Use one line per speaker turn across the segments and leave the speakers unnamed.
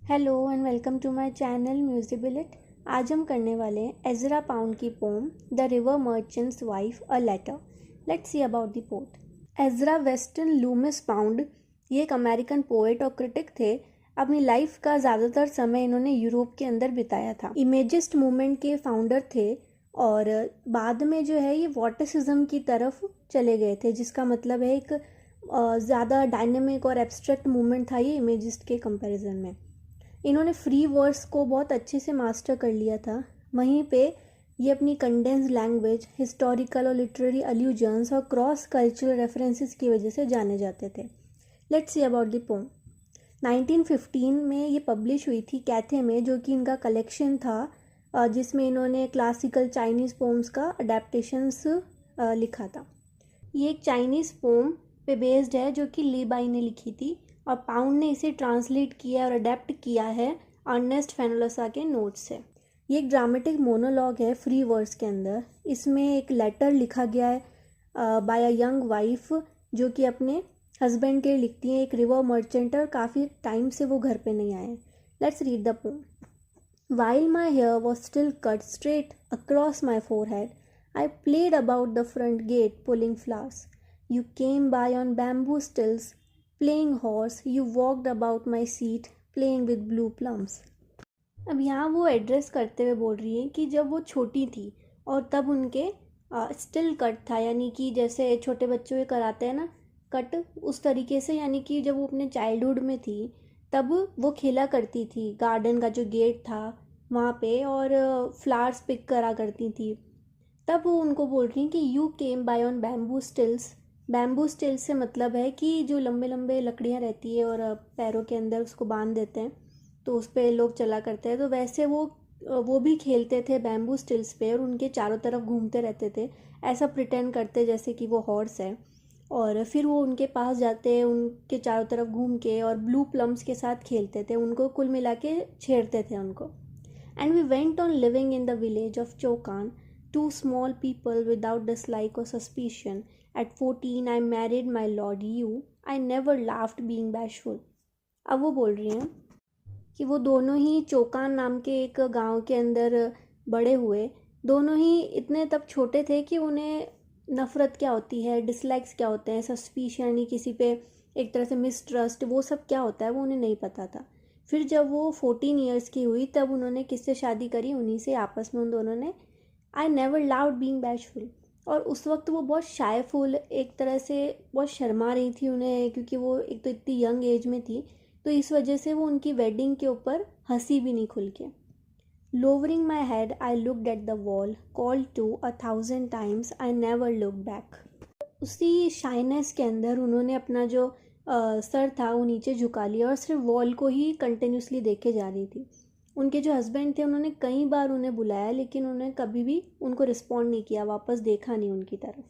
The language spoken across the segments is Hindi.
Hello and welcome to my channel Musibility. आज हम करने वाले हैं एजरा पाउंड की poem the river merchant's wife a letter. Let's see about the poet. Ezra Weston Loomis Pound ये एक अमेरिकन पोएट और क्रिटिक थे। अपनी लाइफ का ज़्यादातर समय इन्होंने यूरोप के अंदर बिताया था। इमेजिस्ट मूवमेंट के फाउंडर थे और बाद में जो है ये वॉटिसिज्म की तरफ चले गए थे, जिसका मतलब है एक ज़्यादा डायनेमिक और एब्स्ट्रैक्ट मूवमेंट था ये इमेजिस्ट के कंपैरिजन में। इन्होंने फ्री वर्ड्स को बहुत अच्छे से मास्टर कर लिया था। वहीं पे ये अपनी कंडेंस लैंग्वेज, हिस्टोरिकल और लिटरेरी अल्यूजन्स और क्रॉस कल्चरल रेफरेंसेस की वजह से जाने जाते थे। Let's see about the pome. 1915 में ये पब्लिश हुई थी कैथे में, जो कि इनका कलेक्शन था जिसमें इन्होंने क्लासिकल चाइनीज़ पोम्स का अडेप्टेशंस लिखा था। ये एक चाइनीज़ पोम पे बेस्ड है जो कि ली बाई ने लिखी थी और पाउंड ने इसे ट्रांसलेट किया और अडेप्ट किया है अर्नेस्ट फेनोलोसा के नोट्स से। ये एक ड्रामेटिक मोनोलॉग है फ्री वर्ड्स के अंदर। इसमें एक लेटर लिखा गया है बाय अ यंग वाइफ, जो कि अपने हस्बैंड के लिए लिखती है। एक रिवर मर्चेंट और काफ़ी टाइम से वो घर पे नहीं आए। Let's read the pome. While my hair was still cut straight across my forehead, I played about the front gate pulling flowers. You came by on bamboo stilts, playing horse. You walked about my seat, playing with blue plums. अब यहाँ वो एड्रेस करते हुए बोल रही है कि जब वो छोटी थी और तब उनके स्टिल कट था, यानी कि जैसे छोटे बच्चों के कराते हैं ना कट, उस तरीके से। यानी कि जब वो अपने चाइल्डहुड में थी तब वो खेला करती थी गार्डन का जो गेट था वहाँ पे, और फ्लावर्स पिक करा करती थी। तब वो उनको बोल रही हैं कि you came by on bamboo stills. Bamboo stills से मतलब है कि जो लंबे लंबे लकड़ियाँ रहती है और पैरों के अंदर उसको बांध देते हैं तो उस पर लोग चला करते हैं। तो वैसे वो भी खेलते थे बैम्बू स्टिल्स पे और उनके चारों तरफ घूमते रहते थे, ऐसा प्रिटेंड करते जैसे कि वो हॉर्स है। और फिर वो उनके पास जाते, उनके चारों तरफ घूम के और ब्लू प्लम्स के साथ खेलते थे, उनको कुल मिला के छेड़ते थे उनको। And we went on living in the village of Chokan, two small people without dislike or suspicion. At 14, I married my lord you. I never laughed being bashful. अब वो बोल रही हैं कि वो दोनों ही चोकान नाम के एक गांव के अंदर बड़े हुए। दोनों ही इतने तब छोटे थे कि उन्हें नफ़रत क्या होती है, डिसलाइक्स क्या होते हैं, सस्पिशन यानी किसी पे एक तरह से मिसट्रस्ट, वो सब क्या होता है वो उन्हें नहीं पता था। फिर जब वो 14 ईयर्स की हुई तब उन्होंने किससे शादी करी, उन्हीं से। आपस में उन दोनों ने I never loud being bashful. और उस वक्त वो बहुत शायफुल, एक तरह से बहुत शर्मा रही थी उन्हें, क्योंकि वो एक तो इतनी यंग एज में थी, तो इस वजह से वो उनकी वेडिंग के ऊपर हंसी भी नहीं खुल के। Lowering my head I looked at the wall, call to 1,000 times, I never look back. उसी शाइनेस के अंदर उन्होंने अपना जो सर था वो नीचे झुका लिया और सिर्फ वॉल को ही कंटिन्यूसली देखे जा रही थी। उनके जो हस्बैंड थे उन्होंने कई बार उन्हें बुलाया, लेकिन उन्होंने कभी भी उनको रिस्पॉन्ड नहीं किया, वापस देखा नहीं उनकी तरफ।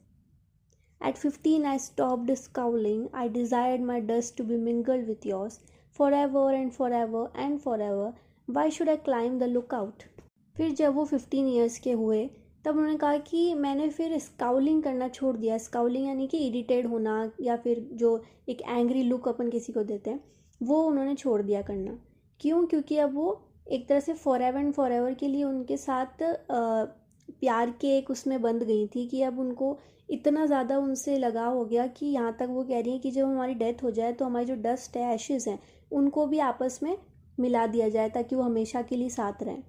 At 15, I stopped scowling. I desired my dust to be mingled with yours, forever and forever and forever. Why should I climb the lookout? फिर जब वो 15 ईयर्स के हुए तब उन्होंने कहा कि मैंने फिर स्काउलिंग करना छोड़ दिया। स्काउलिंग यानी कि इरिटेट होना, या फिर जो एक एंग्री लुक अपन किसी को देते हैं, वो उन्होंने छोड़ दिया करना। क्यों? क्योंकि अब वो एक तरह से for ever and for ever के लिए उनके साथ प्यार के एक उसमें बंध गई थी कि अब उनको इतना ज़्यादा उनसे लगाव हो गया कि यहाँ तक वो कह रही हैं कि जब हमारी डेथ हो जाए तो हमारी जो डस्ट है, एशेज़ हैं, उनको भी आपस में मिला दिया जाए ताकि वो हमेशा के लिए साथ रहें।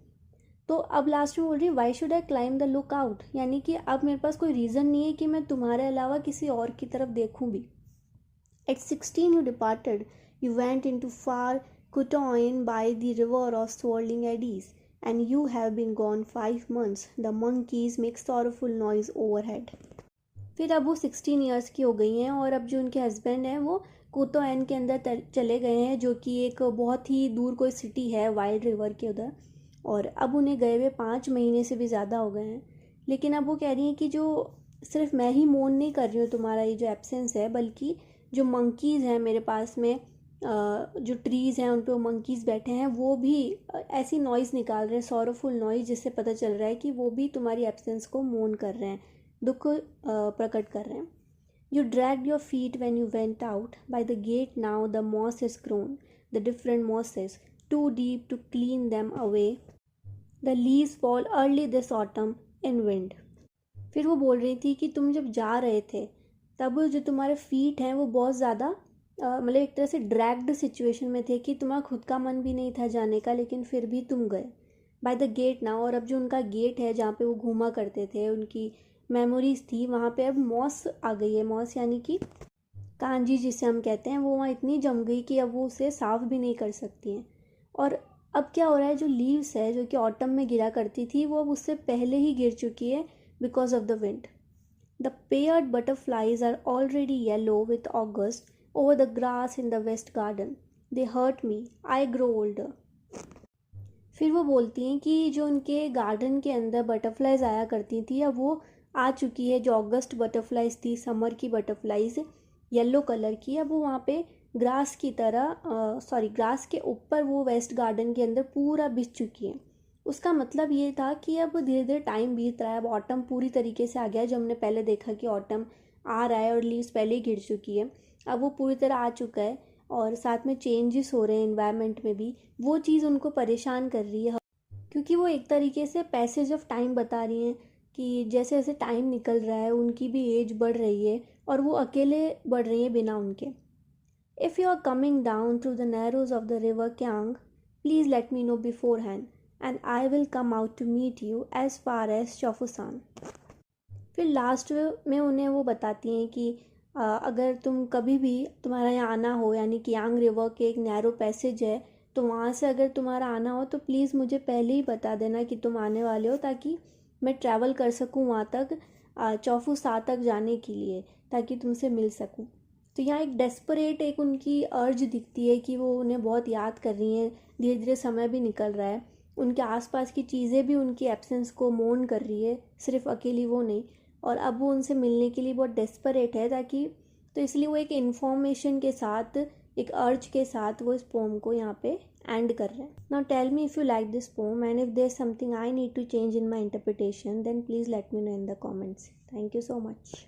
तो अब लास्ट में बोल रही है why should I climb the look out, यानी कि अब मेरे पास कोई रीज़न नहीं है कि मैं तुम्हारे अलावा किसी और की तरफ देखूं भी। At 16 you departed. You went into far Cotoin by the river of swirling eddies, and you have been gone 5 months. The monkeys make sorrowful noise overhead. फिर अब वो 16 ईयर्स की हो गई हैं और अब जो उनके हस्बैंड हैं वो कोतोएन के अंदर चले गए हैं, जो कि एक बहुत ही दूर कोई सिटी है वाइल्ड रिवर के उधर। और अब उन्हें गए हुए 5 महीने से भी ज़्यादा हो गए हैं। लेकिन अब वो कह रही हैं कि जो सिर्फ मैं ही मोन नहीं कर रही हूँ तुम्हारा ये जो एब्सेंस है, बल्कि जो मंकीज़ हैं मेरे पास में, जो ट्रीज़ हैं उन पर मंकीज़ बैठे हैं, वो भी ऐसी नॉइज़ निकाल रहे हैं, सॉरोफुल नॉइज़, जिससे पता चल रहा है कि वो भी तुम्हारी एब्सेंस को मोन कर रहे हैं, दुख प्रकट कर रहे हैं। You dragged your feet when you went out. By the gate now the moss is grown, the different mosses. too deep to clean them away. The leaves fall early this autumn in wind. फिर वो बोल रही थी कि तुम जब जा रहे थे तब जो तुम्हारे फीट हैं वो बहुत ज़्यादा मतलब एक तरह से ड्रैग्ड सिचुएशन में थे कि तुम्हारा खुद का मन भी नहीं था जाने का, लेकिन फिर भी तुम गए बाय द गेट ना। और अब जो उनका गेट है जहाँ पे वो घूमा करते थे, उनकी मेमोरीज थी, वहाँ पे अब मॉस आ गई है। मॉस यानी कि कांजी जिसे हम कहते हैं, वो वहाँ इतनी जम गई कि अब वो उसे साफ़ भी नहीं कर सकती हैं। और अब क्या हो रहा है, जो लीव्स है जो कि ऑटम में गिरा करती थी वो अब उससे पहले ही गिर चुकी है because of the wind. The paired butterflies are already yellow with August over the grass in the west garden. They hurt me, I grow older. फिर वो बोलती हैं कि जो उनके गार्डन के अंदर बटरफ्लाइज आया करती थी अब वो आ चुकी है। जो अगस्त बटरफ्लाइज थी, समर की बटरफ्लाइज येलो कलर की, अब वो वहाँ पे ग्रास की तरह ग्रास के ऊपर वो वेस्ट गार्डन के अंदर पूरा बिछ चुकी है। उसका मतलब ये था कि अब धीरे धीरे टाइम बीत रहा है, अब ऑटम पूरी तरीके से आ गया है। जो हमने पहले देखा कि ऑटम आ रहा है और लीव्स पहले ही गिर चुकी है, अब वो पूरी तरह आ चुका है और साथ में चेंजेस हो रहे हैं इन्वायरमेंट में भी। वो चीज़ उनको परेशान कर रही है क्योंकि वो एक तरीके से पैसेज ऑफ टाइम बता रही हैं कि जैसे जैसे टाइम निकल रहा है उनकी भी एज बढ़ रही है और वो अकेले बढ़ रही है बिना उनके। If you are coming down through the narrows of the river Kiang, please let me know beforehand and I will come out to meet you as far as Chofusa. फिर लास्ट में उन्हें वो बताती हैं कि अगर तुम कभी भी तुम्हारा यहाँ आना हो, यानी कि यांग रिवर के एक नैरो पैसेज है, तो वहाँ से अगर तुम्हारा आना हो तो प्लीज़ मुझे पहले ही बता देना कि तुम आने वाले हो, ताकि मैं ट्रैवल कर सकूँ वहाँ तक, चौफू सा तक जाने के लिए, ताकि तुमसे मिल सकूँ। तो यहाँ एक डेस्परेट एक उनकी अर्ज दिखती है कि वो उन्हें बहुत याद कर रही हैं। धीरे धीरे समय भी निकल रहा है, उनके आसपास की चीज़ें भी उनकी एब्सेंस को मोर्न कर रही है, सिर्फ अकेली वो नहीं। और अब वो उनसे मिलने के लिए बहुत डेस्परेट है, ताकि तो इसलिए वो एक इन्फॉर्मेशन के साथ, एक अर्ज के साथ वो इस पोम को यहाँ पे एंड कर रहे हैं। Now tell me if you like this poem and if there something I need to change in my interpretation, then please let me know in the comments. Thank you so much.